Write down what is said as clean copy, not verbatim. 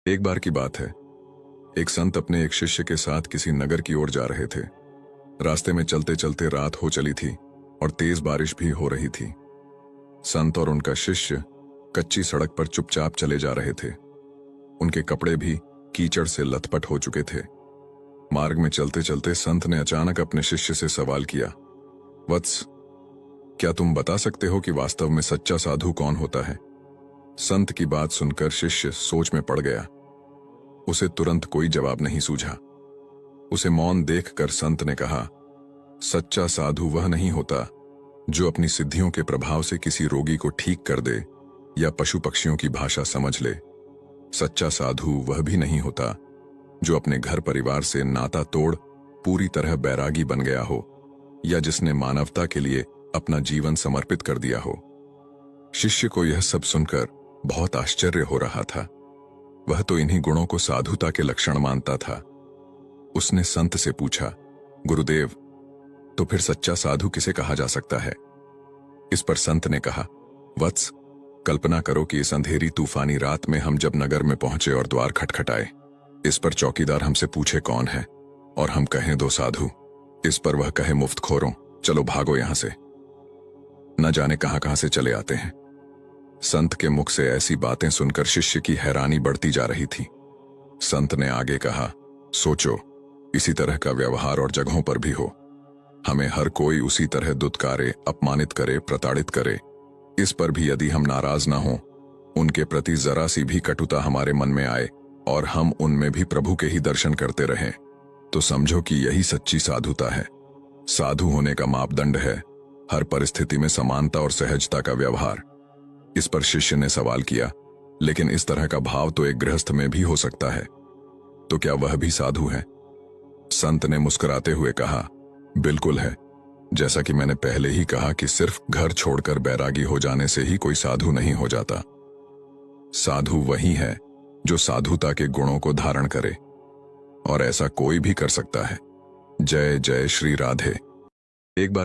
एक बार की बात है। एक संत अपने एक शिष्य के साथ किसी नगर की ओर जा रहे थे। रास्ते में चलते चलते रात हो चली थी और तेज बारिश भी हो रही थी। संत और उनका शिष्य कच्ची सड़क पर चुपचाप चले जा रहे थे। उनके कपड़े भी कीचड़ से लथपथ हो चुके थे। मार्ग में चलते चलते संत ने अचानक अपने शिष्य से सवाल किया, वत्स, क्या तुम बता सकते हो कि वास्तव में सच्चा साधु कौन होता है? संत की बात सुनकर शिष्य सोच में पड़ गया। उसे तुरंत कोई जवाब नहीं सूझा। उसे मौन देखकर संत ने कहा, सच्चा साधु वह नहीं होता जो अपनी सिद्धियों के प्रभाव से किसी रोगी को ठीक कर दे या पशु पक्षियों की भाषा समझ ले। सच्चा साधु वह भी नहीं होता जो अपने घर परिवार से नाता तोड़ पूरी तरह बैरागी बन गया हो या जिसने मानवता के लिए अपना जीवन समर्पित कर दिया हो। शिष्य को यह सब सुनकर बहुत आश्चर्य हो रहा था। वह तो इन्हीं गुणों को साधुता के लक्षण मानता था। उसने संत से पूछा, गुरुदेव, तो फिर सच्चा साधु किसे कहा जा सकता है? इस पर संत ने कहा, वत्स, कल्पना करो कि इस अंधेरी तूफानी रात में हम जब नगर में पहुंचे और द्वार खटखटाए। इस पर चौकीदार हमसे पूछे कौन है और हम कहें दो साधु। इस पर वह कहे, मुफ्तखोरों, चलो भागो यहां से। न जाने कहां कहां से चले आते हैं। संत के मुख से ऐसी बातें सुनकर शिष्य की हैरानी बढ़ती जा रही थी। संत ने आगे कहा, सोचो, इसी तरह का व्यवहार और जगहों पर भी हो। हमें हर कोई उसी तरह दुत्कारे, अपमानित करे, प्रताड़ित करे। इस पर भी यदि हम नाराज ना हों, उनके प्रति जरा सी भी कटुता हमारे मन में आए और हम उनमें भी प्रभु के ही दर्शन करते रहें, तो समझो कि यही सच्ची साधुता है। साधु होने का मापदंड है हर परिस्थिति में समानता और सहजता का व्यवहार। इस पर शिष्य ने सवाल किया, लेकिन इस तरह का भाव तो एक गृहस्थ में भी हो सकता है, तो क्या वह भी साधु है? संत ने मुस्कुराते हुए कहा, बिल्कुल है। जैसा कि मैंने पहले ही कहा कि सिर्फ घर छोड़कर बैरागी हो जाने से ही कोई साधु नहीं हो जाता। साधु वही है जो साधुता के गुणों को धारण करे, और ऐसा कोई भी कर सकता है। जय जय श्री राधे। एक बार